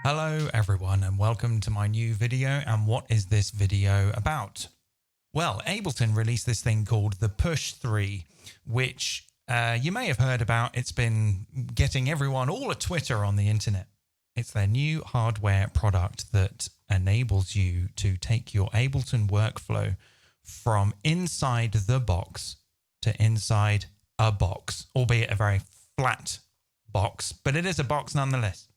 Hello everyone and welcome to my new video. And what is this video about? Well, Ableton released this thing called the Push 3, which you may have heard about. It's been getting everyone all a Twitter on the internet. It's their new hardware product that enables you to take your Ableton workflow from inside the box to inside a box, albeit a very flat box, but it is a box nonetheless.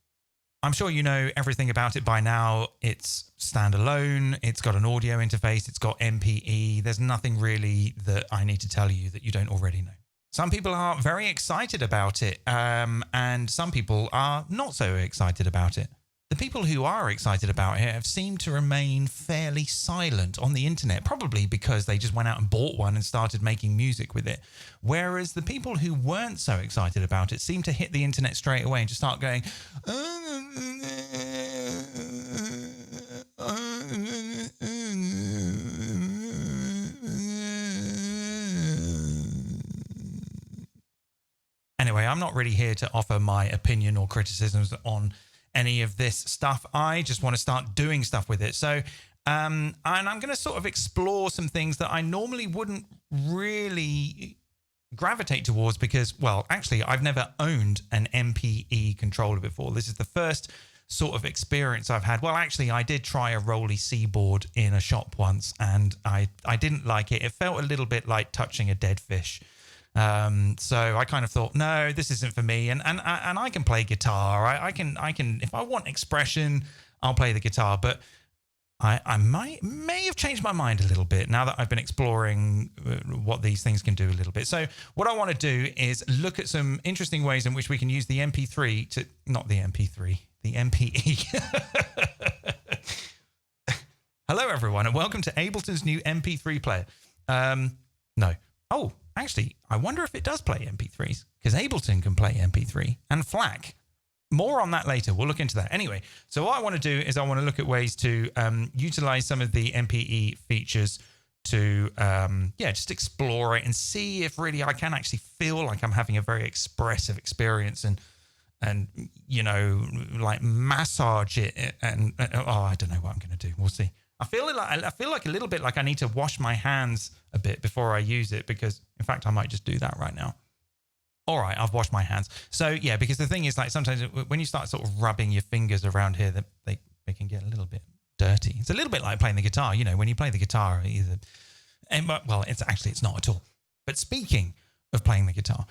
I'm sure you know everything about it by now. It's standalone, it's got an audio interface, it's got MPE. There's nothing really that I need to tell you that you don't already know. Some people are very excited about it, and some people are not so excited about it. The people who are excited about it have seemed to remain fairly silent on the internet, probably because they just went out and bought one and started making music with it. Whereas the people who weren't so excited about it seem to hit the internet straight away and just start going, Anyway, I'm not really here to offer my opinion or criticisms on any of this stuff. I just want to start doing stuff with it. So, and I'm going to sort of explore some things that I normally wouldn't really gravitate towards because, well, actually, I've never owned an MPE controller before. This is the first sort of experience I've had. Well, actually, I did try a Rolly C board in a shop once, and I didn't like it. It felt a little bit like touching a dead fish. So I kind of thought, no, this isn't for me. And I can play guitar. I can, if I want expression, I'll play the guitar. But I may have changed my mind a little bit now that I've been exploring what these things can do a little bit. So what I want to do is look at some interesting ways in which we can use the MP3 to, not the MP3, the MPE. Hello, everyone, and welcome to Ableton's new MP3 player. No. Oh, actually, I wonder if it does play MP3s, because Ableton can play MP3 and FLAC. More on that later. We'll look into that. Anyway, so what I want to do is I want to look at ways to utilize some of the MPE features to, just explore it and see if really I can actually feel like I'm having a very expressive experience and you know, like massage it and I don't know what I'm going to do. We'll see. I feel like a little bit like I need to wash my hands a bit before I use it because, in fact, I might just do that right now. All right, I've washed my hands. So, yeah, because the thing is, like, sometimes when you start sort of rubbing your fingers around here, they can get a little bit dirty. It's a little bit like playing the guitar. You know, when you play the guitar, well, it's not at all. But speaking of playing the guitar,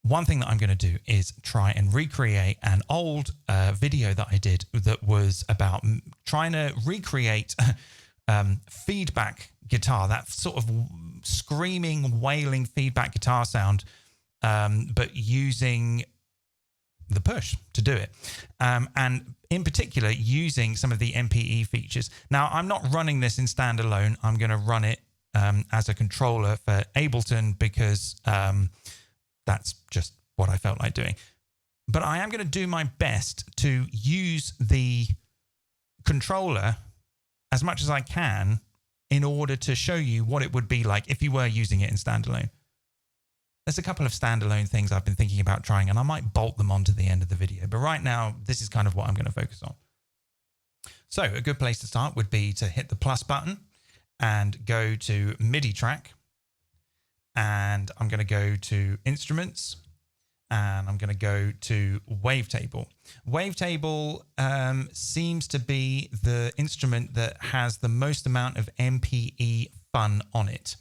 one thing that I'm going to do is try and recreate an old video that I did that was about trying to recreate feedback guitar, that sort of screaming, wailing feedback guitar sound, but using the Push to do it. And in particular, using some of the MPE features. Now, I'm not running this in standalone. I'm going to run it as a controller for Ableton because that's just what I felt like doing. But I am going to do my best to use the controller as much as I can in order to show you what it would be like if you were using it in standalone. There's a couple of standalone things I've been thinking about trying, and I might bolt them onto the end of the video. But right now, this is kind of what I'm going to focus on. So a good place to start would be to hit the plus button and go to MIDI track. And I'm going to go to instruments and I'm going to go to Wavetable. Wavetable seems to be the instrument that has the most amount of MPE fun on it.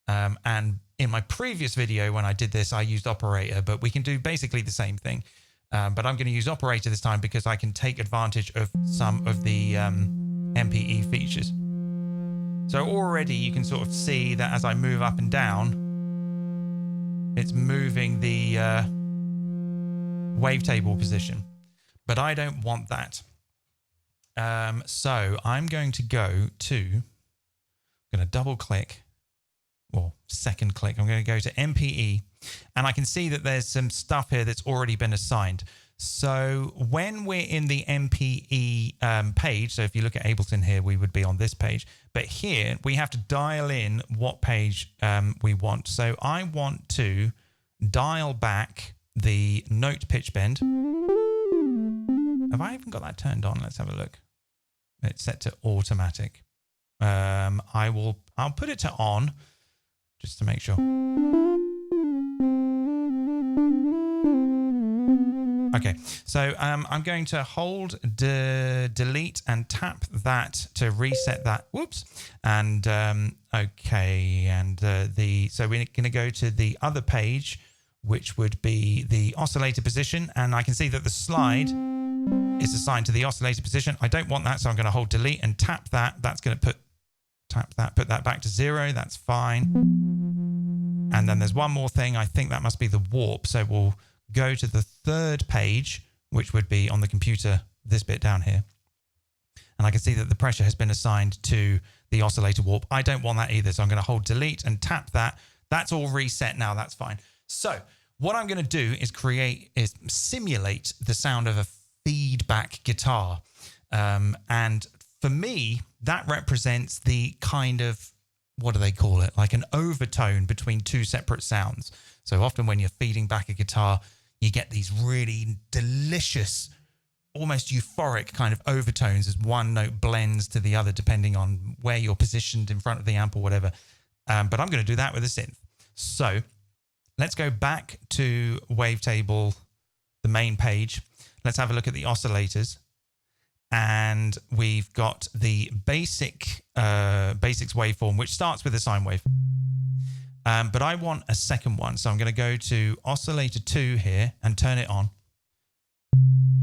And in my previous video, when I did this, I used Operator, but we can do basically the same thing. But I'm going to use Operator this time because I can take advantage of some of the MPE features. So already you can sort of see that as I move up and down, it's moving the wavetable position. But I don't want that. So I'm going to go to, I'm going to double click, or second click. I'm going to go to MPE, and I can see that there's some stuff here that's already been assigned. So when we're in the MPE page, so if you look at Ableton here, we would be on this page. But here we have to dial in what page we want. So I want to dial back the note pitch bend. Have I even got that turned on? Let's have a look. It's set to automatic. I'll put it to on just to make sure. Okay, so I'm going to hold delete and tap that to reset that. Whoops. And okay, and so we're going to go to the other page, which would be the oscillator position, and I can see that the slide is assigned to the oscillator position. I don't want that, so I'm going to hold delete and tap that. That's going to put that back to 0. That's fine. And then there's one more thing. I think that must be the warp. So we'll go to the third page, which would be on the computer, this bit down here. And I can see that the pressure has been assigned to the oscillator warp. I don't want that either, so I'm going to hold delete and tap that. That's all reset now. That's fine. So what I'm going to do is simulate the sound of a feedback guitar. And for me, that represents the kind of, what do they call it? Like an overtone between two separate sounds. So often when you're feeding back a guitar, you get these really delicious, almost euphoric kind of overtones as one note blends to the other, depending on where you're positioned in front of the amp or whatever. But I'm going to do that with a synth. So let's go back to Wavetable, the main page. Let's have a look at the oscillators. And we've got the basics waveform, which starts with a sine wave. But I want a second one. So I'm going to go to oscillator 2 here and turn it on.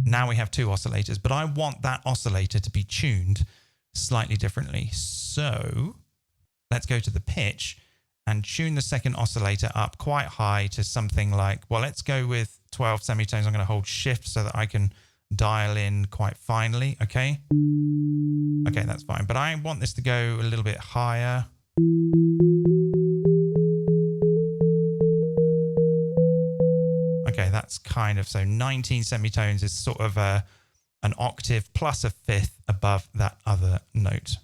Now we have 2 oscillators, but I want that oscillator to be tuned slightly differently. So let's go to the pitch and tune the second oscillator up quite high to something like, well, let's go with 12 semitones. I'm going to hold shift so that I can dial in quite finely. Okay. Okay, that's fine. But I want this to go a little bit higher. Okay, that's kind of, so 19 semitones is sort of an octave plus a fifth above that other note.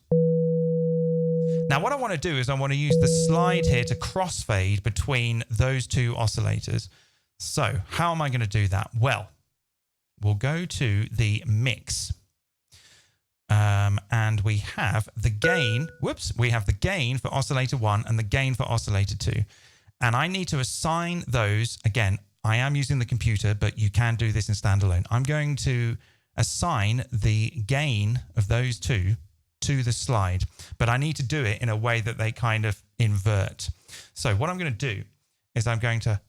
Now what I want to do is I want to use the slide here to crossfade between those 2 oscillators. So how am I going to do that? Well, we'll go to the mix. And we have the gain, we have the gain for oscillator 1 and the gain for oscillator 2. And I need to assign those, again, I am using the computer, but you can do this in standalone. I'm going to assign the gain of those 2 to the slide, but I need to do it in a way that they kind of invert. So what I'm going to do is I'm going to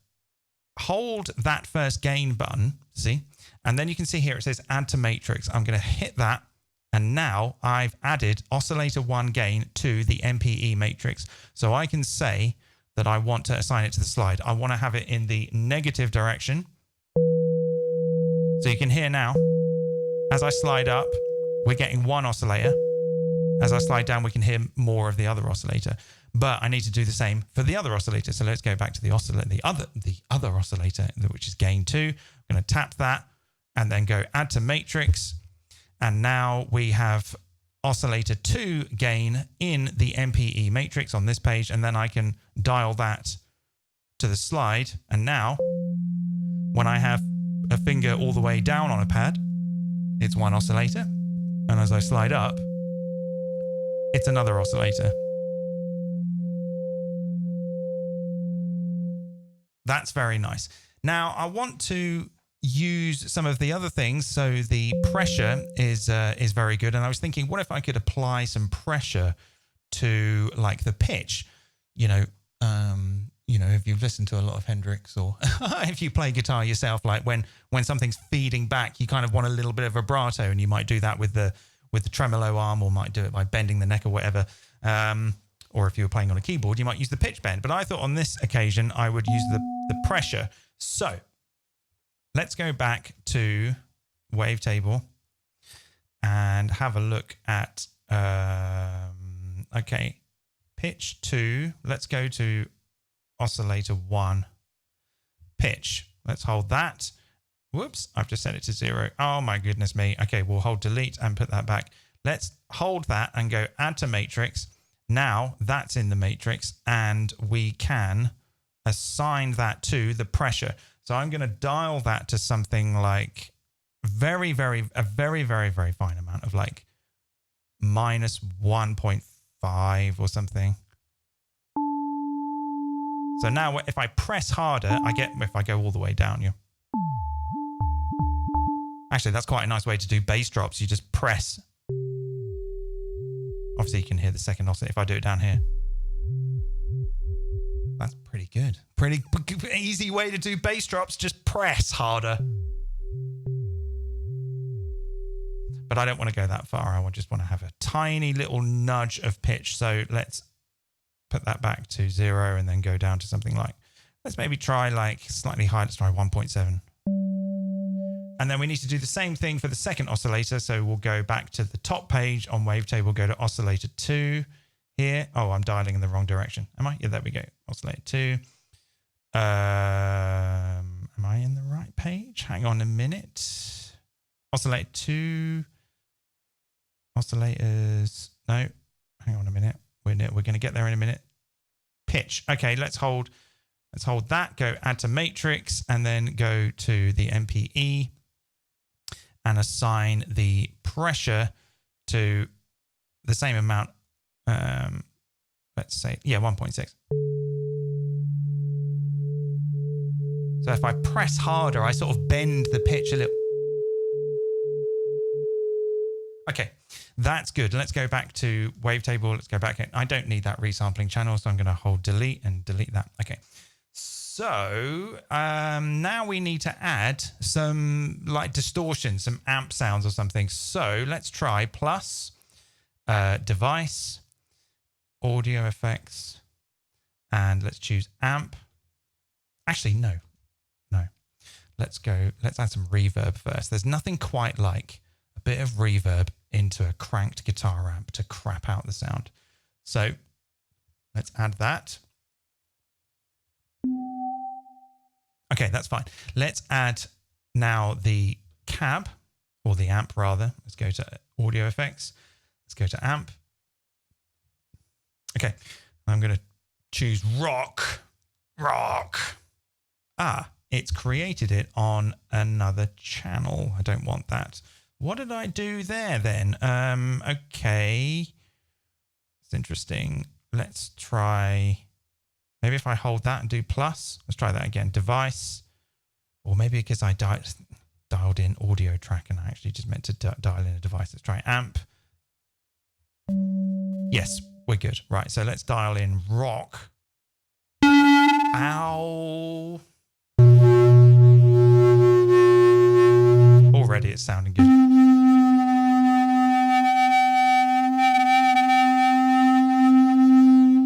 hold that first gain button, see? And then you can see here it says add to matrix. I'm going to hit that. And now I've added oscillator 1 gain to the MPE matrix. So I can say that I want to assign it to the slide. I want to have it in the negative direction. So you can hear now, as I slide up, we're getting 1 oscillator. As I slide down, we can hear more of the other oscillator. But I need to do the same for the other oscillator. So let's go back to the oscillator, the other oscillator, which is gain 2. I'm going to tap that and then go add to matrix. And now we have oscillator 2 gain in the MPE matrix on this page. And then I can dial that to the slide. And now when I have a finger all the way down on a pad, it's 1 oscillator. And as I slide up, it's another oscillator. That's very nice. Now I want to use some of the other things. So the pressure is very good. And I was thinking, what if I could apply some pressure to like the pitch? You know, if you've listened to a lot of Hendrix or if you play guitar yourself, like when something's feeding back, you kind of want a little bit of vibrato, and you might do that with with the tremolo arm, or might do it by bending the neck or whatever. Or if you were playing on a keyboard, you might use the pitch bend. But I thought on this occasion, I would use the pressure. So let's go back to Wavetable and have a look at, okay, pitch 2. Let's go to oscillator 1, pitch. Let's hold that. Whoops, I've just set it to 0. Oh my goodness me. Okay, we'll hold delete and put that back. Let's hold that and go add to matrix. Now that's in the matrix and we can assign that to the pressure. So I'm going to dial that to something like a very, very fine amount of like minus 1.5 or something. So now if I press harder, I get, if I go all the way down, actually, that's quite a nice way to do bass drops. You just press. Obviously, you can hear the second oscillator if I do it down here. That's pretty good. Pretty easy way to do bass drops. Just press harder. But I don't want to go that far. I just want to have a tiny little nudge of pitch. So let's put that back to 0 and then go down to something like, let's maybe try like slightly higher. Let's try 1.7. And then we need to do the same thing for the second oscillator. So we'll go back to the top page on Wavetable, go to oscillator 2 here. Oh, I'm dialing in the wrong direction. Am I? Yeah, there we go. Oscillator 2. Am I in the right page? Hang on a minute. Oscillator 2. Oscillators. No, hang on a minute. We're going to get there in a minute. Pitch. Okay, let's hold that, go add to matrix, and then go to the MPE and assign the pressure to the same amount. Let's say, 1.6. So if I press harder, I sort of bend the pitch a little. Okay, that's good. Let's go back to Wavetable. Let's go back in. I don't need that resampling channel, so I'm going to hold delete and delete that. Okay. So now we need to add some like distortion, some amp sounds or something. So let's try plus device, audio effects, and let's choose amp. Actually, no. Let's add some reverb first. There's nothing quite like a bit of reverb into a cranked guitar amp to crap out the sound. So let's add that. Okay, that's fine. Let's add now the cab, or the amp rather. Let's go to audio effects. Let's go to amp. Okay, I'm going to choose rock. Ah, it's created it on another channel. I don't want that. What did I do there then? Okay, it's interesting. Let's try... Maybe if I hold that and do plus, let's try that again. Device, or maybe because I dialed in audio track and I actually just meant to dial in a device. Let's try amp. Yes, we're good. Right, so let's dial in rock. Ow. Already it's sounding good.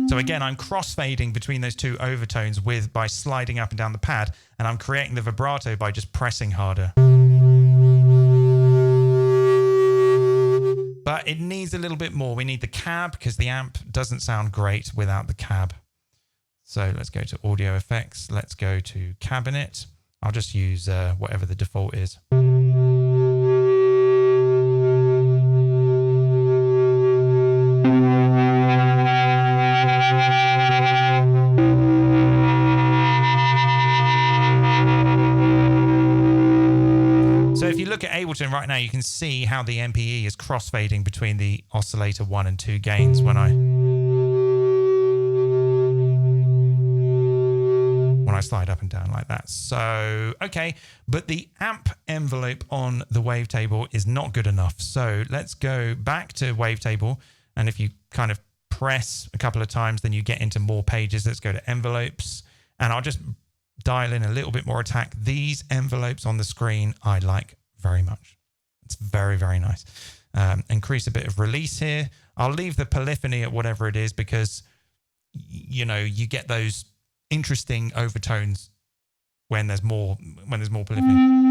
So again, I'm crossfading between those two overtones by sliding up and down the pad, and I'm creating the vibrato by just pressing harder. But it needs a little bit more. We need the cab because the amp doesn't sound great without the cab. So let's go to audio effects. Let's go to cabinet. I'll just use whatever the default is. So if you look at Ableton right now, you can see how the MPE is crossfading between the oscillator 1 and 2 gains when I slide up and down like that. So, okay, but the amp envelope on the Wavetable is not good enough. So let's go back to Wavetable. And if you kind of press a couple of times, then you get into more pages. Let's go to envelopes, and I'll just dial in a little bit more attack. These envelopes on the screen I like very much. It's very, very nice. Increase a bit of release here. I'll leave the polyphony at whatever it is because, you know, you get those interesting overtones when there's more polyphony.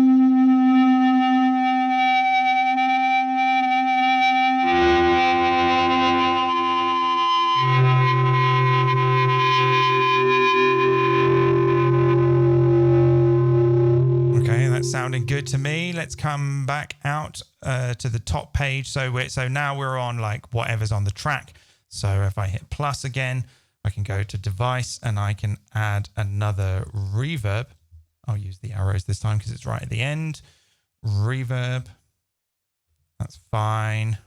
Sounding good to me. Let's come back out to the top page. So now we're on like whatever's on the track. So if I hit plus again, I can go to device and I can add another reverb. I'll use the arrows this time because it's right at the end. Reverb. That's fine.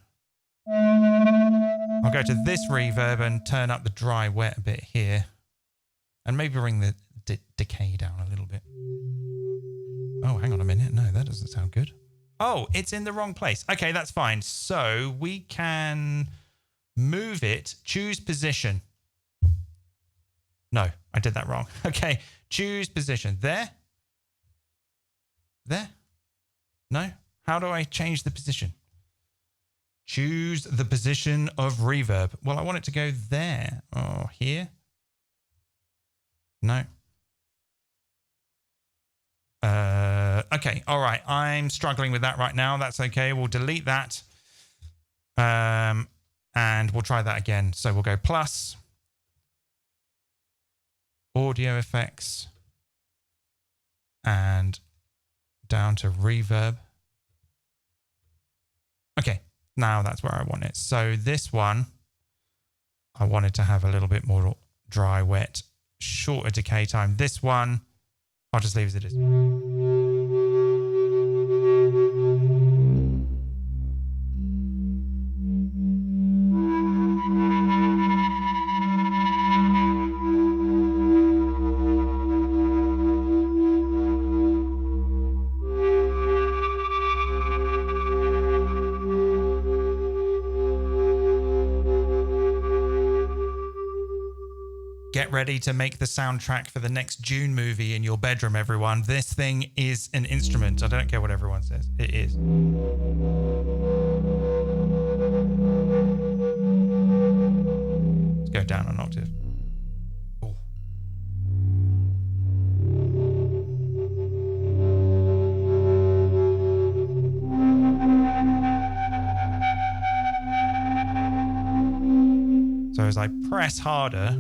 I'll go to this reverb and turn up the dry wet a bit here. And maybe bring the decay down a little bit. Oh, hang on a minute. No, that doesn't sound good. Oh, it's in the wrong place. Okay, that's fine. So we can move it, choose position. No, I did that wrong. Okay, choose position. There? There? No? How do I change the position? Choose the position of reverb. Well, I want it to go there. Oh, here? No. Okay, all right. I'm struggling with that right now. That's okay. We'll delete that. And we'll try that again. So we'll go plus, audio effects, and down to reverb. Okay, now that's where I want it. So this one, I wanted to have a little bit more dry, wet, shorter decay time. This one, I'll just leave as it is. Get ready to make the soundtrack for the next Dune movie in your bedroom, everyone. This thing is an instrument. I don't care what everyone says. It is. Let's go down an octave. Oh. So as I press harder,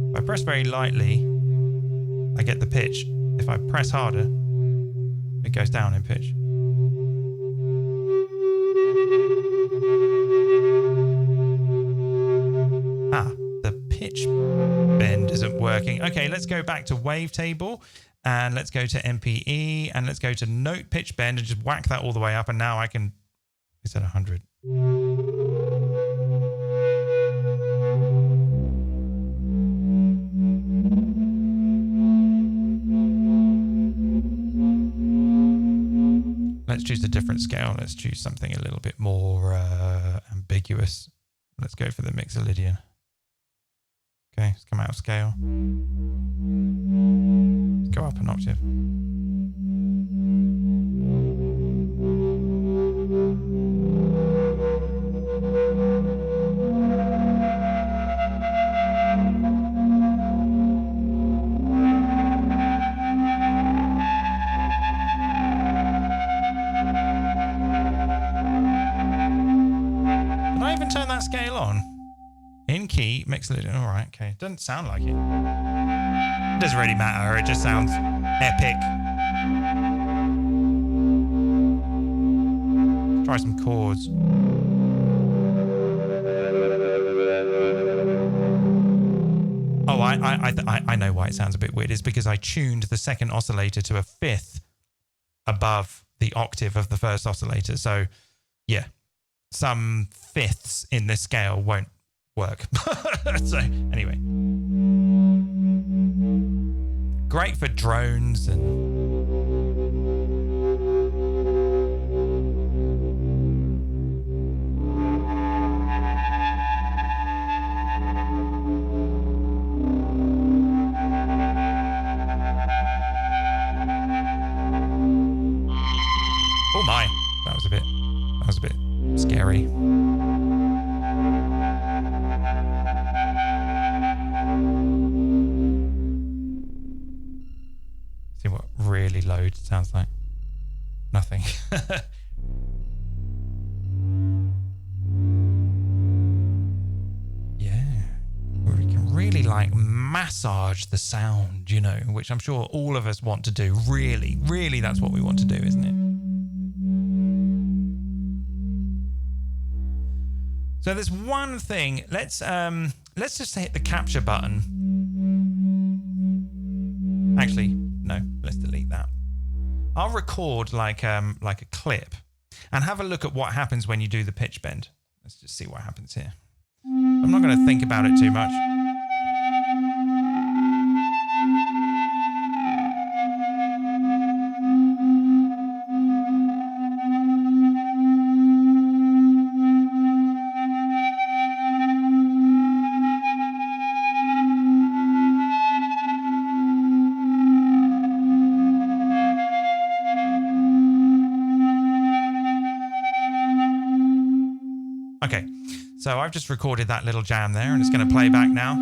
if I press very lightly, I get the pitch. If I press harder, it goes down in pitch. Ah, the pitch bend isn't working. Okay, let's go back to Wavetable and let's go to MPE and let's go to note pitch bend and just whack that all the way up. And now I can, it's at 100. Let's choose a different scale. Let's choose something a little bit more ambiguous. Let's go for the Mixolydian. Okay, let's come out of scale. Let's go up an octave. Turn that scale on. In key, Mixolydian. All right, okay. Doesn't sound like it. It doesn't really matter. It just sounds epic. Try some chords. Oh, I know why it sounds a bit weird. It's because I tuned the second oscillator to a fifth above the octave of the first oscillator. So, yeah. Some fifths in this scale won't work. So anyway, great for drones and oh my, that was Scary. See what really loud sounds like. Nothing. Yeah. We can really like massage the sound, you know, which I'm sure all of us want to do. Really, really that's what we want to do, isn't it? So there's one thing. Let's just hit the capture button. Actually, no, let's delete that. I'll record like a clip and have a look at what happens when you do the pitch bend. Let's just see what happens here. I'm not going to think about it too much. Okay, so I've just recorded that little jam there and it's going to play back now.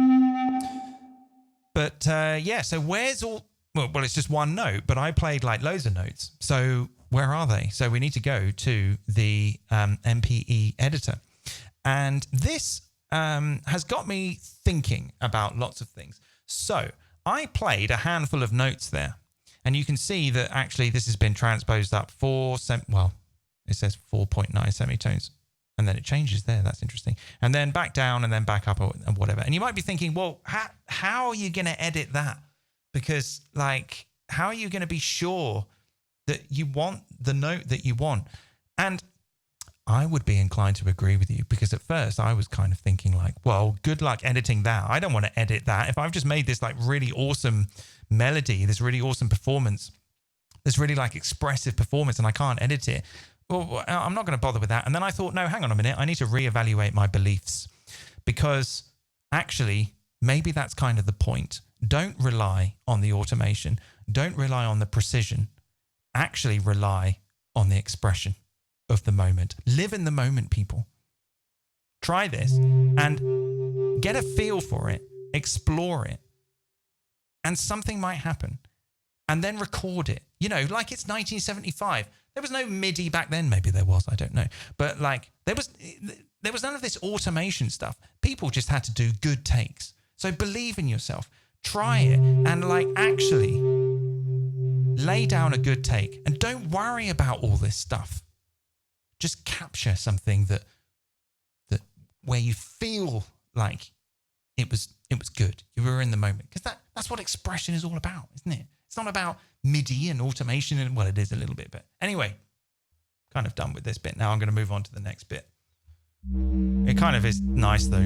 But yeah, so where's all... Well, it's just one note, but I played like loads of notes. So where are they? So we need to go to the MPE editor. And this has got me thinking about lots of things. So I played a handful of notes there. And you can see that actually this has been transposed up it says 4.9 semitones. And then it changes there. That's interesting. And then back down and then back up or whatever. And you might be thinking, well, how are you going to edit that? Because like, how are you going to be sure that you want the note that you want? And I would be inclined to agree with you, because at first I was kind of thinking like, well, good luck editing that. I don't want to edit that. If I've just made this like really awesome melody, this really awesome performance, this really like expressive performance, and I can't edit it, well, I'm not going to bother with that. And then I thought, no, hang on a minute. I need to reevaluate my beliefs, because actually maybe that's kind of the point. Don't rely on the automation. Don't rely on the precision. Actually rely on the expression of the moment. Live in the moment, people. Try this and get a feel for it. Explore it. And something might happen. And then record it. You know, like it's 1975. There was no MIDI back then. Maybe there was, I don't know. But like there was none of this automation stuff. People just had to do good takes. So believe in yourself. Try it and like actually lay down a good take, and don't worry about all this stuff. Just capture something that where you feel like it was good. You were in the moment, because that's what expression is all about, isn't it? It's not about MIDI and automation, and well, it is a little bit, but anyway, kind of done with this bit. Now I'm going to move on to the next bit. It kind of is nice though.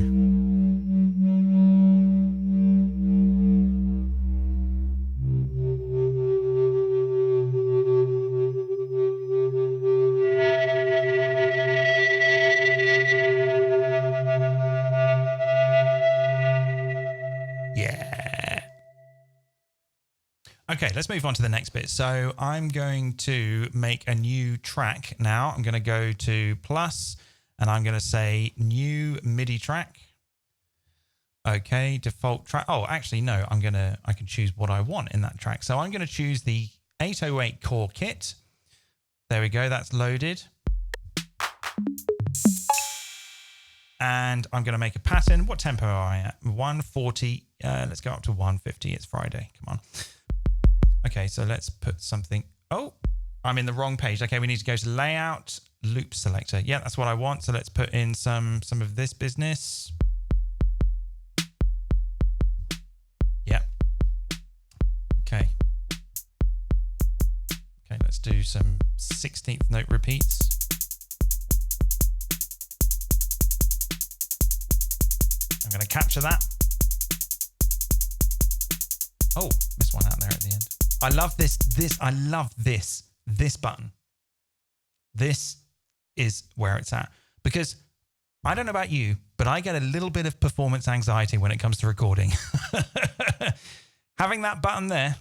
Yeah. Okay, let's move on to the next bit. So I'm going to make a new track now. I'm going to go to plus, and I'm going to say new MIDI track. Okay, default track. Oh, actually, no, I can choose what I want in that track. So I'm going to choose the 808 core kit. There we go, that's loaded. And I'm going to make a pattern. What tempo are I at? 140. Let's go up to 150. It's Friday. Come on. Okay, so let's put something. Oh, I'm in the wrong page. Okay, we need to go to layout, loop selector. Yeah, that's what I want. So let's put in some of this business. Yeah. Okay. Okay, let's do some 16th note repeats. I'm going to capture that. Oh, missed one out there at the end. I love this. I love this button. This is where it's at, because I don't know about you, but I get a little bit of performance anxiety when it comes to recording. Having that button there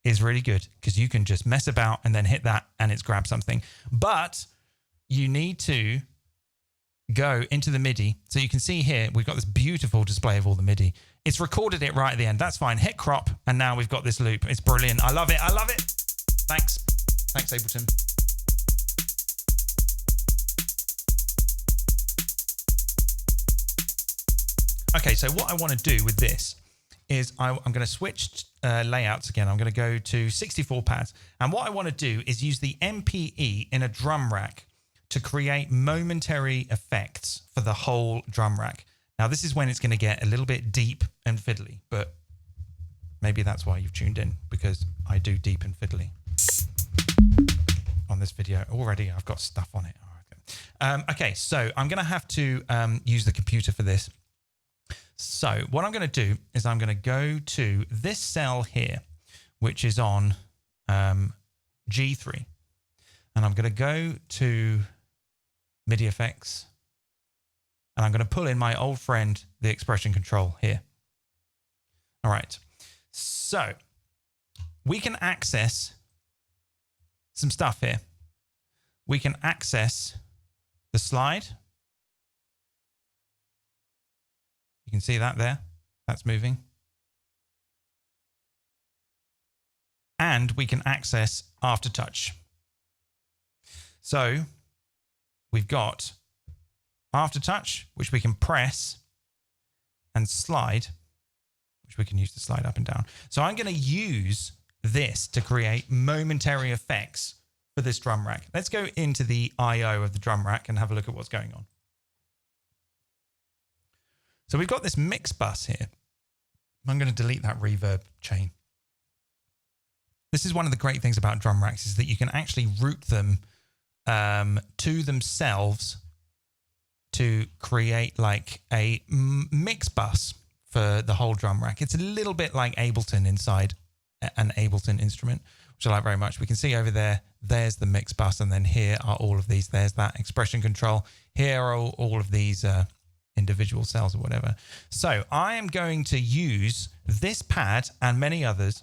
is really good, because you can just mess about and then hit that and it's grab something. But you need to go into the MIDI. So you can see here, we've got this beautiful display of all the MIDI. It's recorded it right at the end. That's fine. Hit crop, and now we've got this loop. It's brilliant. I love it. I love it. Thanks. Thanks, Ableton. Okay, so what I want to do with this is I'm going to switch layouts again. I'm going to go to 64 pads. And what I want to do is use the MPE in a drum rack to create momentary effects for the whole drum rack. Now, this is when it's going to get a little bit deep and fiddly, but maybe that's why you've tuned in, because I do deep and fiddly on this video. Already, I've got stuff on it. Okay, so I'm going to have to use the computer for this. So what I'm going to do is I'm going to go to this cell here, which is on G3. And I'm going to go to MIDI effects. And I'm going to pull in my old friend, the expression control here. All right. So we can access some stuff here. We can access the slide. You can see that there. That's moving. And we can access Aftertouch. So we've got Aftertouch, which we can press, and slide, which we can use to slide up and down. So I'm going to use this to create momentary effects for this drum rack. Let's go into the I/O of the drum rack and have a look at what's going on. So we've got this mix bus here. I'm going to delete that reverb chain. This is one of the great things about drum racks, is that you can actually route them to themselves to create like a mix bus for the whole drum rack. It's a little bit like Ableton inside an Ableton instrument, which I like very much. We can see over there, there's the mix bus, and then here are all of these. There's that expression control. Here are all of these individual cells or whatever. So I am going to use this pad and many others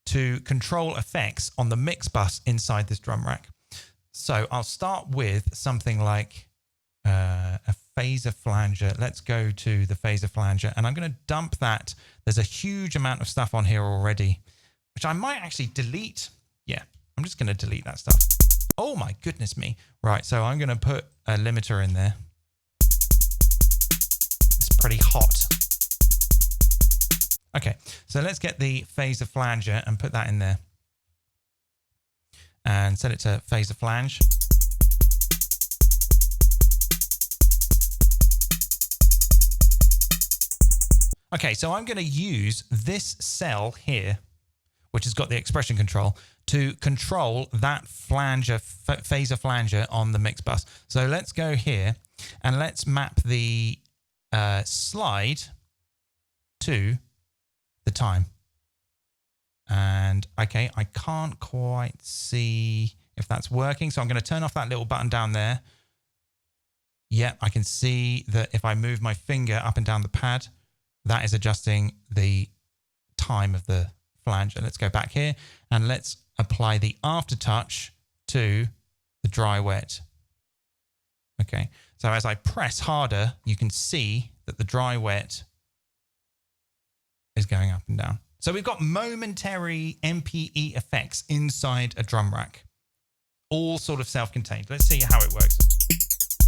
to control effects on the mix bus inside this drum rack. So I'll start with something like a phaser flanger. Let's go to the phaser flanger, and I'm going to dump that. There's a huge amount of stuff on here already, which I might actually delete. Yeah, I'm just going to delete that stuff. Oh my goodness me. Right, so I'm going to put a limiter in there. It's pretty hot. Okay, so let's get the phaser flanger and put that in there. And set it to phaser flange. Okay, so I'm going to use this cell here, which has got the expression control, to control that flanger, phaser flanger on the mix bus. So let's go here and let's map the slide to the time. And okay, I can't quite see if that's working. So I'm going to turn off that little button down there. Yeah, I can see that if I move my finger up and down the pad, that is adjusting the time of the flanger. Let's go back here and let's apply the aftertouch to the dry wet. Okay, so as I press harder, you can see that the dry wet is going up and down. So we've got momentary MPE effects inside a drum rack, all sort of self-contained. Let's see how it works.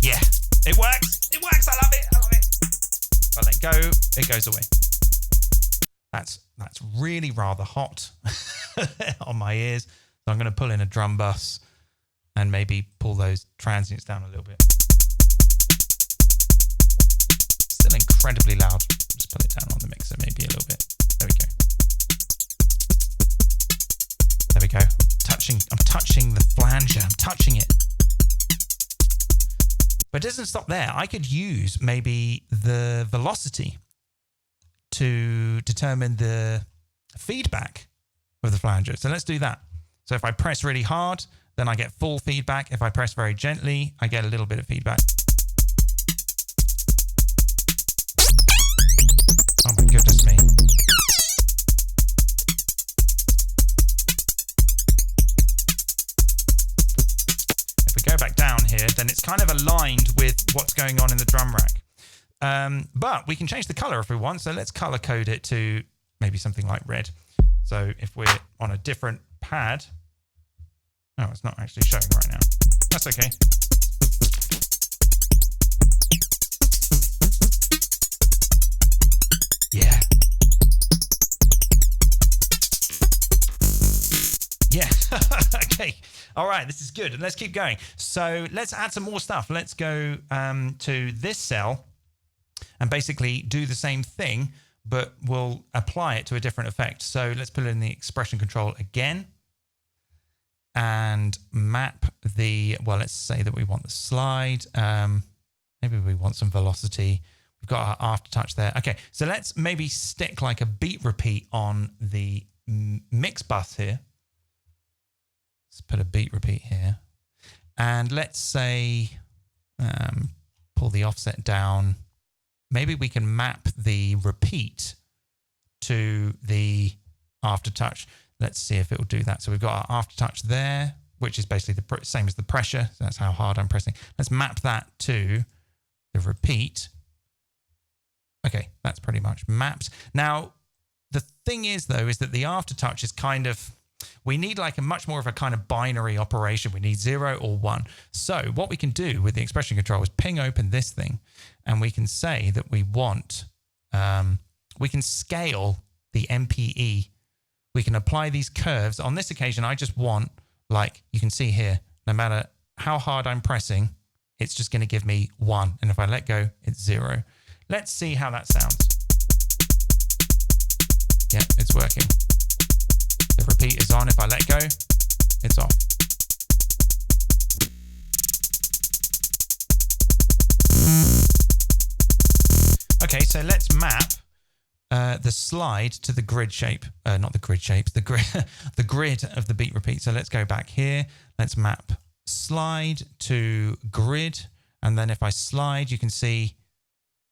Yeah, it works. It works. I love it. I love it. If I let go, it goes away. That's really rather hot on my ears. So I'm going to pull in a drum bus and maybe pull those transients down a little bit. Still incredibly loud. Just put it down on the mixer maybe a little bit. There we go. There we go. I'm touching the flanger. I'm touching it. But it doesn't stop there. I could use maybe the velocity to determine the feedback of the flanger. So let's do that. So if I press really hard, then I get full feedback. If I press very gently, I get a little bit of feedback. Oh my goodness me. If we go back down here then it's kind of aligned with what's going on in the drum rack. But we can change the color if we want. So let's color code it to maybe something like red. So if we're on a different pad, oh, it's not actually showing right now. That's okay. Yeah. Yeah. Okay. All right. This is good. And let's keep going. So let's add some more stuff. Let's go to this cell and basically do the same thing, but we'll apply it to a different effect. So let's put it in the expression control again and map the, well, let's say that we want the slide. Maybe we want some velocity. We've got our aftertouch there. Okay, so let's maybe stick like a beat repeat on the mix bus here. Let's put a beat repeat here. And let's say, pull the offset down. Maybe we can map the repeat to the aftertouch. Let's see if it will do that. So we've got our aftertouch there, which is basically the same as the pressure. So that's how hard I'm pressing. Let's map that to the repeat. Okay, that's pretty much mapped. Now, the thing is, though, is that the aftertouch is kind of, we need like a much more of a kind of binary operation. We need 0 or 1. So what we can do with the expression control is ping open this thing, and we can say that we want, we can scale the MPE. We can apply these curves. On this occasion, I just want, like you can see here, no matter how hard I'm pressing, it's just going to give me 1. And if I let go, it's 0. Let's see how that sounds. Yeah, it's working. The repeat is on. If I let go, it's off. Okay, so let's map the slide to the grid shape. Not the grid shape, the grid, the grid of the beat repeat. So let's go back here. Let's map slide to grid. And then if I slide, you can see,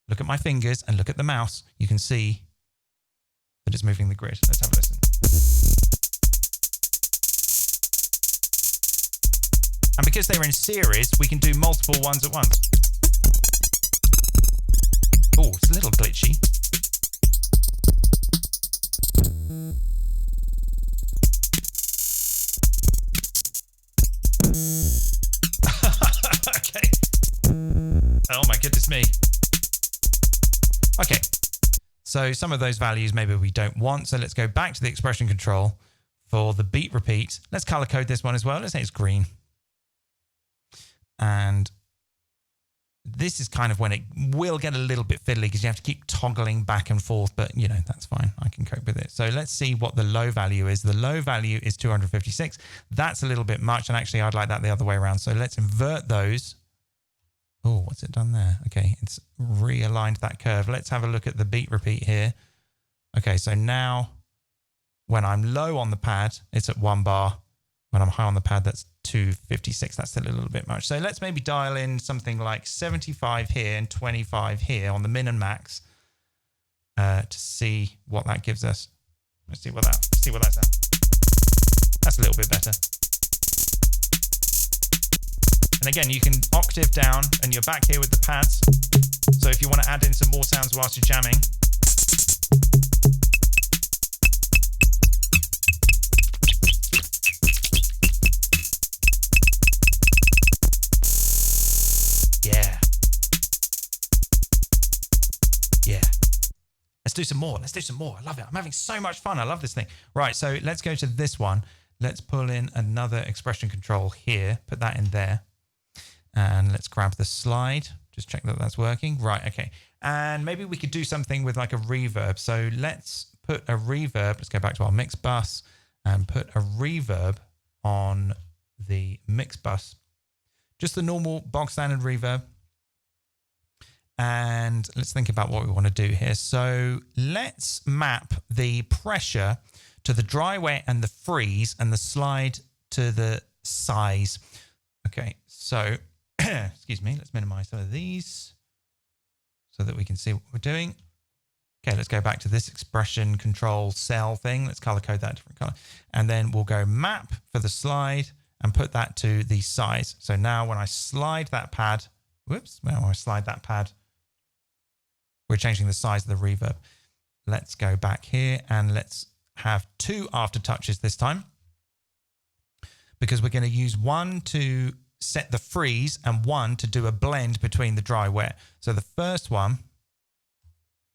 look at my fingers and look at the mouse. You can see that it's moving the grid. Let's have a listen. And because they're in series, we can do multiple ones at once. Oh, it's a little glitchy. Okay. Oh my goodness me. Okay. So some of those values maybe we don't want. So let's go back to the expression control for the beat repeat. Let's color code this one as well. Let's say it's green. And this is kind of when it will get a little bit fiddly because you have to keep toggling back and forth, but you know, that's fine. I can cope with it. So let's see what the low value is. The low value is 256. That's a little bit much. And actually I'd like that the other way around. So let's invert those. Oh, what's it done there? Okay, it's realigned that curve. Let's have a look at the beat repeat here. Okay, so now when I'm low on the pad, it's at 1 bar. When I'm high on the pad, that's 256. That's still a little bit much. So let's maybe dial in something like 75 here and 25 here on the min and max to see what that gives us. Let's see what that sounds. That's a little bit better. And again, you can octave down and you're back here with the pads. So if you want to add in some more sounds whilst you're jamming. Yeah. Yeah. Let's do some more. Let's do some more. I love it. I'm having so much fun. I love this thing. Right. So let's go to this one. Let's pull in another expression control here. Put that in there. And let's grab the slide. Just check that that's working. Right. Okay. And maybe we could do something with like a reverb. So let's put a reverb. Let's go back to our mix bus and put a reverb on the mix bus. Just the normal bog standard reverb. And let's think about what we want to do here. So let's map the pressure to the dry wet and the freeze and the slide to the size. Okay, so excuse me, let's minimize some of these so that we can see what we're doing. Okay, let's go back to this expression control cell thing. Let's color code that a different color. And then we'll go map for the slide and put that to the size. So now when I slide that pad, when I slide that pad, we're changing the size of the reverb. Let's go back here and let's have 2 aftertouches this time, because we're going to use one to set the freeze and one to do a blend between the dry wet. So the first one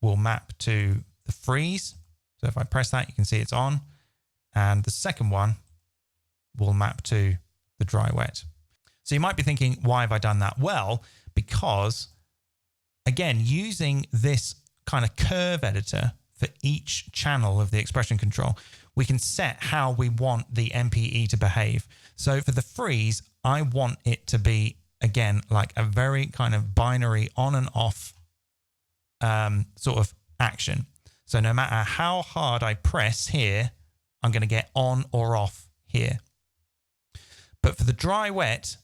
will map to the freeze. So if I press that, you can see it's on. And the second one will map to the dry wet. So you might be thinking, why have I done that? Well, because again, using this kind of curve editor for each channel of the expression control, we can set how we want the MPE to behave. So for the freeze, I want it to be, again, like a very kind of binary on and off sort of action. So no matter how hard I press here, I'm going to get on or off here. But for the dry wet,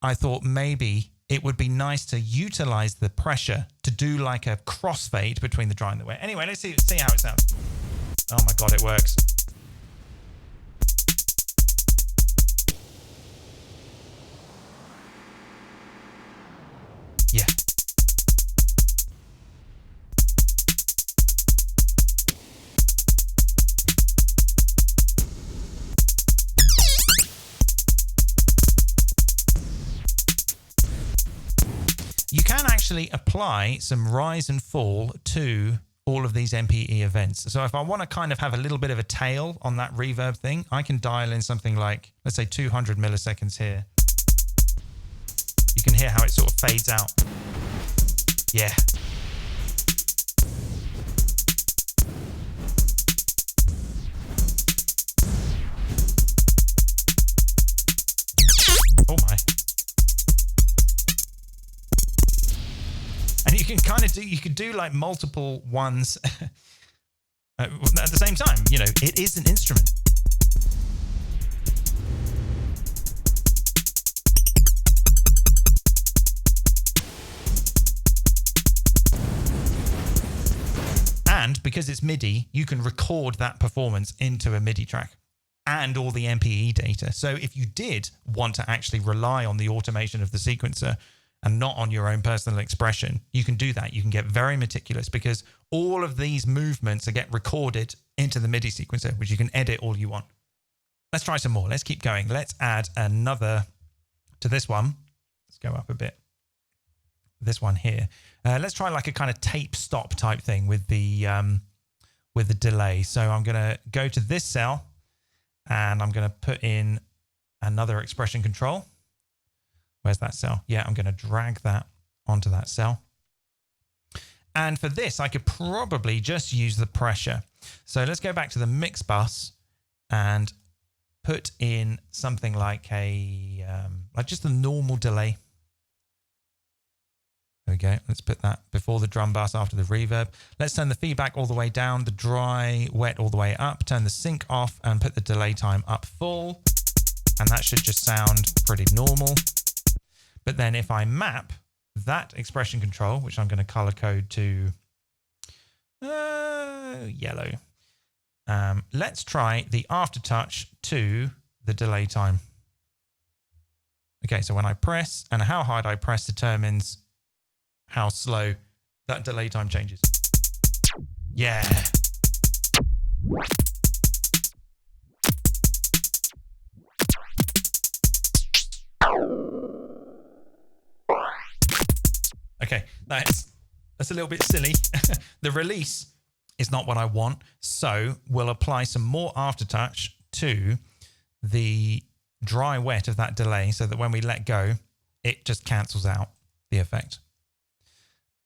I thought maybe it would be nice to utilize the pressure to do like a crossfade between the dry and the wet. Anyway, let's see how it sounds. Oh my God, it works. Yeah. You can actually apply some rise and fall to all of these MPE events. So if I want to kind of have a little bit of a tail on that reverb thing, I can dial in something like, let's say 200 milliseconds here. You can hear how it sort of fades out. Yeah. Oh my. And you can kind of you could do like multiple ones at the same time. You know, it is an instrument. And because it's MIDI, you can record that performance into a MIDI track and all the MPE data. So if you did want to actually rely on the automation of the sequencer and not on your own personal expression, you can do that. You can get very meticulous because all of these movements are get recorded into the MIDI sequencer, which you can edit all you want. Let's try some more. Let's keep going. Let's add another to this one. Let's go up a bit. This one here. Let's try like a kind of tape stop type thing with the delay. So I'm going to go to this cell and I'm going to put in another expression control. Where's that cell? Yeah, I'm going to drag that onto that cell. And for this, I could probably just use the pressure. So let's go back to the mix bus and put in something like a like just a normal delay. There we go. Let's put that before the drum bus, after the reverb. Let's turn the feedback all the way down, the dry, wet all the way up, turn the sync off and put the delay time up full. And that should just sound pretty normal. But then if I map that expression control, which I'm going to color code to yellow, let's try the aftertouch to the delay time. Okay, so when I press and how hard I press determines how slow that delay time changes. Yeah. Okay, that's a little bit silly. The release is not what I want, so we'll apply some more aftertouch to the dry wet of that delay so that when we let go, it just cancels out the effect.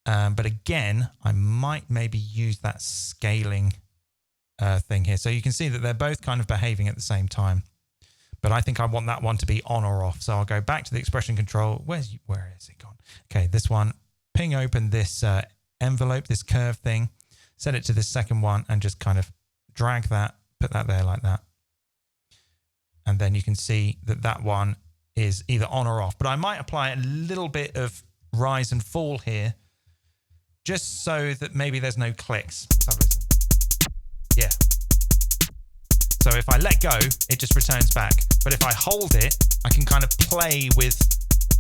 But again, I might maybe use that scaling thing here. So you can see that they're both kind of behaving at the same time. But I think I want that one to be on or off. So I'll go back to the expression control. Where is it gone? Okay, this one. Ping open this envelope, this curve thing. Set it to the second one and just kind of drag that, put that there like that. And then you can see that that one is either on or off. But I might apply a little bit of rise and fall here, just so that maybe there's no clicks. Let's have a listen. Yeah. So if I let go, it just returns back. But if I hold it, I can kind of play with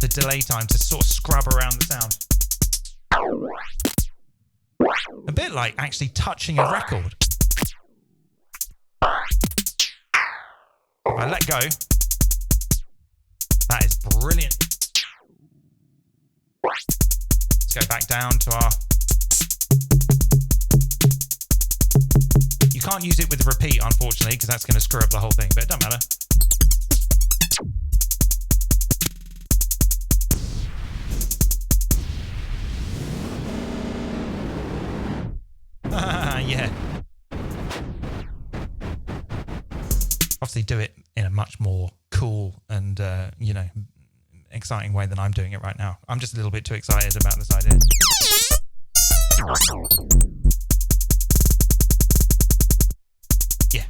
the delay time to sort of scrub around the sound. A bit like actually touching a record. If I let go, that is brilliant. Let's go back down to our... You can't use it with repeat, unfortunately, because that's going to screw up the whole thing, but it doesn't matter. Yeah. Obviously do it in a much more cool and, you know, exciting way than I'm doing it right now. I'm just a little bit too excited about this idea. Yeah.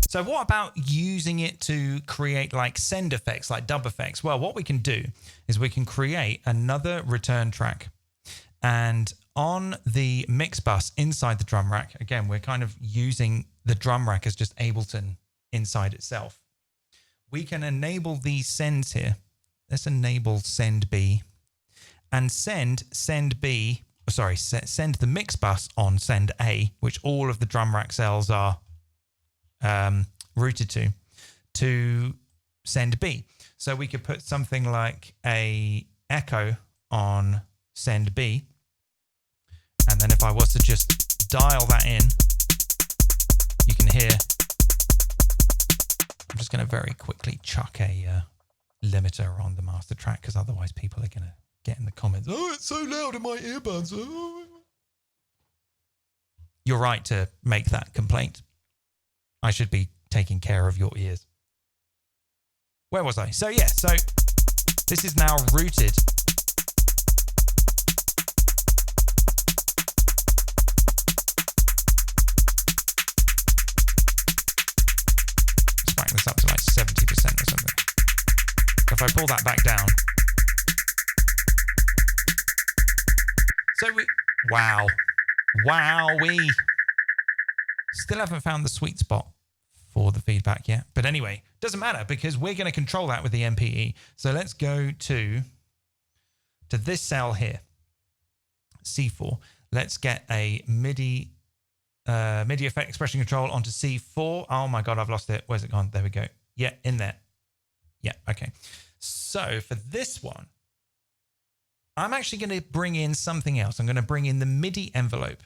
So what about using it to create like send effects, like dub effects? Well, what we can do is we can create another return track. And on the mix bus inside the drum rack, again, we're kind of using the drum rack as just Ableton inside itself. We can enable these sends here. Let's enable send B and send the mix bus on send A, which all of the drum rack cells are routed to send B. So we could put something like a echo on send B. And then if I was to just dial that in, you can hear, I'm just going to very quickly chuck a limiter on the master track because otherwise people are going to get in the comments, oh, it's so loud in my earbuds. Oh. You're right to make that complaint. I should be taking care of your ears. Where was I? So yeah, so this is now routed. This up to like 70% or something. If I pull that back down. So we still haven't found the sweet spot for the feedback yet. But anyway, doesn't matter because we're going to control that with the MPE. So let's go to this cell here, C4. Let's get a MIDI effect expression control onto C4. Oh my God, I've lost it. Where's it gone? There we go. Yeah, in there. Yeah, okay. So for this one, I'm actually going to bring in something else. I'm going to bring in the MIDI envelope.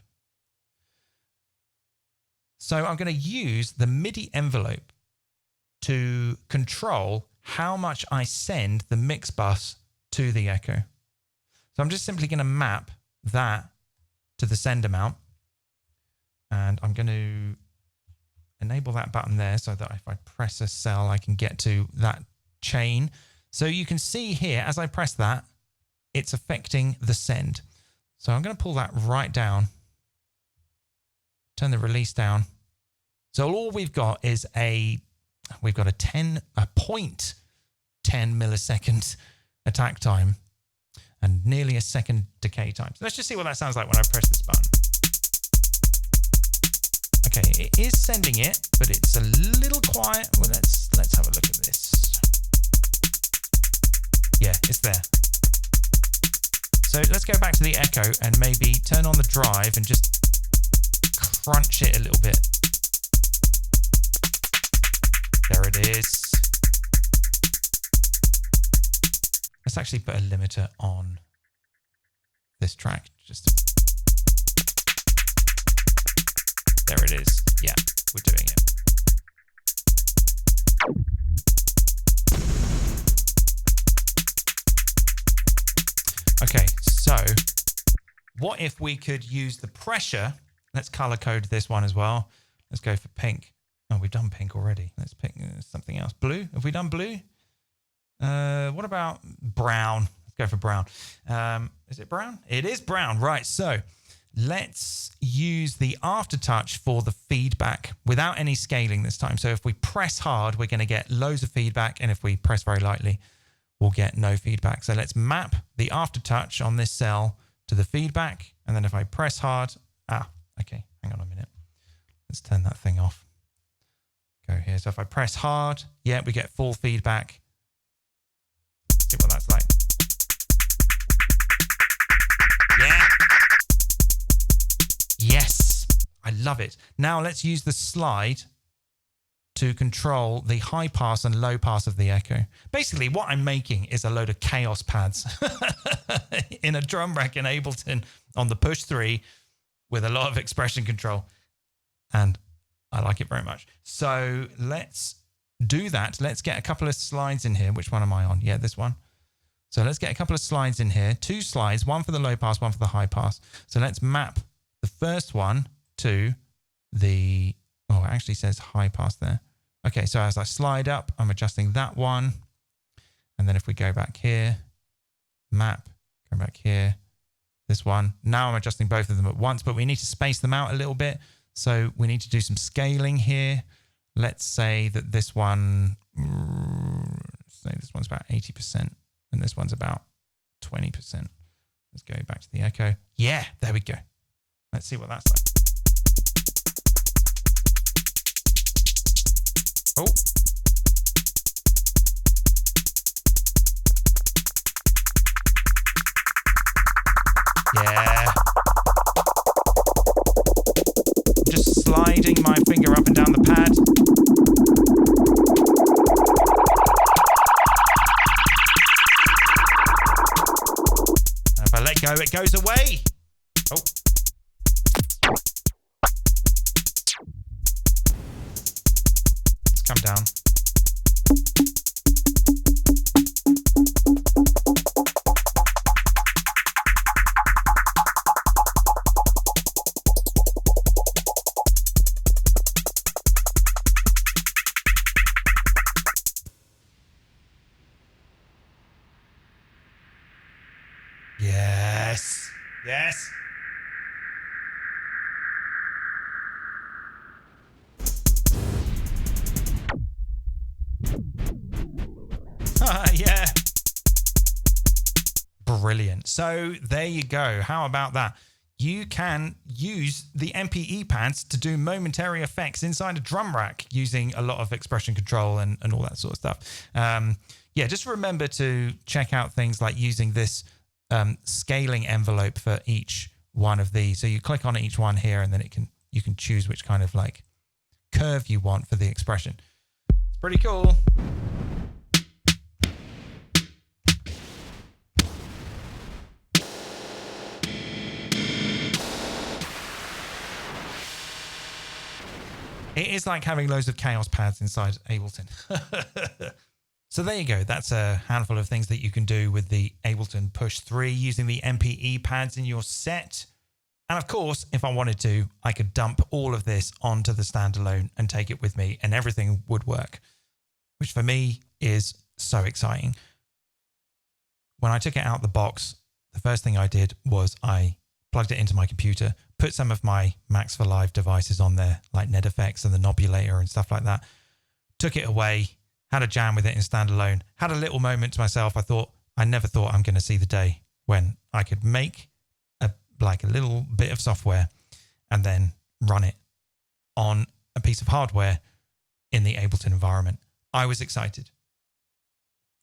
So I'm going to use the MIDI envelope to control how much I send the mix bus to the echo. So I'm just simply going to map that to the send amount. And I'm going to enable that button there so that if I press a cell, I can get to that chain. So you can see here, as I press that, it's affecting the send. So I'm going to pull that right down, turn the release down. So all we've got is we've got a 0.10 millisecond attack time and nearly a second decay time. So let's just see what that sounds like when I press this button. Okay, it is sending it, but it's a little quiet. Well, let's have a look at this. Yeah, it's there. So let's go back to the echo and maybe turn on the drive and just crunch it a little bit. There it is. Let's actually put a limiter on this track. There it is. Yeah, we're doing it. Okay, so what if we could use the pressure? Let's color code this one as well. Let's go for pink. Oh, we've done pink already. Let's pick something else. Blue? Have we done blue? What about brown? Let's go for brown. Is it brown? It is brown. Right, so let's use the aftertouch for the feedback without any scaling this time. So if we press hard, we're going to get loads of feedback. And if we press very lightly, we'll get no feedback. So let's map the aftertouch on this cell to the feedback. And then if I press hard, okay, hang on a minute. Let's turn that thing off. Go here. So if I press hard, yeah, we get full feedback. See what that's like. Yeah. Yes. I love it. Now let's use the slide to control the high pass and low pass of the echo. Basically, what I'm making is a load of chaos pads in a drum rack in Ableton on the push 3 with a lot of expression control. And I like it very much. So let's do that. Let's get a couple of slides in here. Which one am I on? Yeah, this one. So let's get a couple of slides in here. 2 slides, one for the low pass, one for the high pass. So let's map the first one to the, oh, it actually says high pass there. Okay, so as I slide up, I'm adjusting that one. And then if we go back here, map, go back here, this one. Now I'm adjusting both of them at once, but we need to space them out a little bit. So we need to do some scaling here. Let's say that this one, say this one's about 80% and this one's about 20%. Let's go back to the echo. Yeah, there we go. Let's see what that's like. Oh. Yeah. I'm just sliding my finger up and down the pad. And if I let go, it goes away. Oh. Come down. Yes. Yes. Yeah. Brilliant. So there you go. How about that? You can use the MPE pads to do momentary effects inside a drum rack using a lot of expression control and all that sort of stuff. Yeah, just remember to check out things like using this scaling envelope for each one of these. So you click on each one here and then you can choose which kind of like curve you want for the expression. It's pretty cool. It is like having loads of chaos pads inside Ableton. So there you go. That's a handful of things that you can do with the Ableton Push 3 using the MPE pads in your set. And of course, if I wanted to, I could dump all of this onto the standalone and take it with me and everything would work, which for me is so exciting. When I took it out the box, the first thing I did was I plugged it into my computer, put some of my Max for Live devices on there, like Ned FX and the Nobulator and stuff like that. Took it away, had a jam with it in standalone, had a little moment to myself. I never thought I'm going to see the day when I could make a little bit of software and then run it on a piece of hardware in the Ableton environment. I was excited.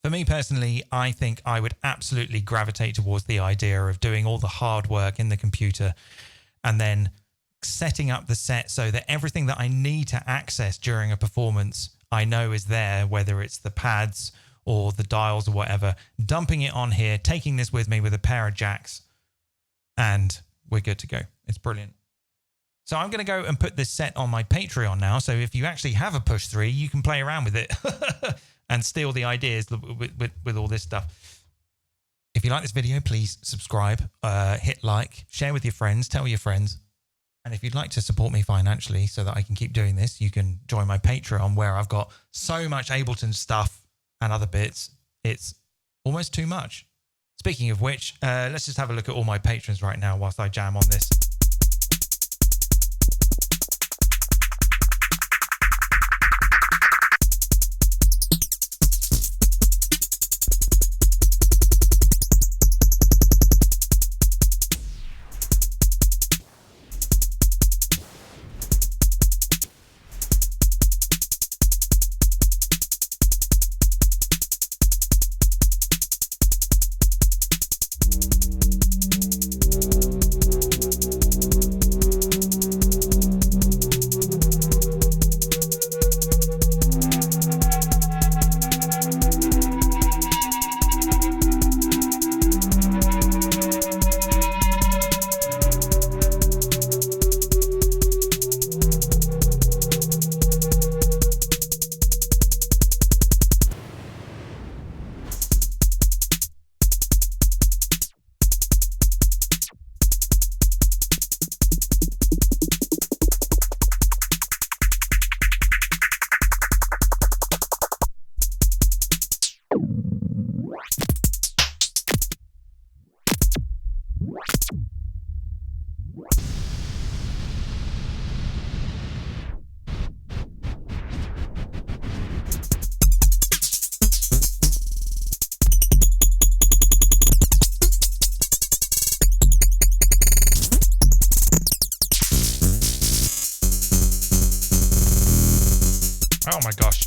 For me personally, I think I would absolutely gravitate towards the idea of doing all the hard work in the computer and then setting up the set so that everything that I need to access during a performance, I know is there, whether it's the pads or the dials or whatever, dumping it on here, taking this with me with a pair of jacks, and we're good to go. It's brilliant. So I'm going to go and put this set on my Patreon now. So if you actually have a Push 3, you can play around with it and steal the ideas with all this stuff. If you like this video, please subscribe, hit like, share with your friends, tell your friends. And if you'd like to support me financially so that I can keep doing this, you can join my Patreon where I've got so much Ableton stuff and other bits. It's almost too much. Speaking of which, let's just have a look at all my patrons right now whilst I jam on this. Oh my gosh.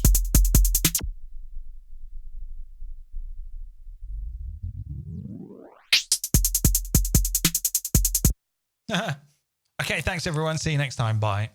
Okay, thanks everyone. See you next time. Bye.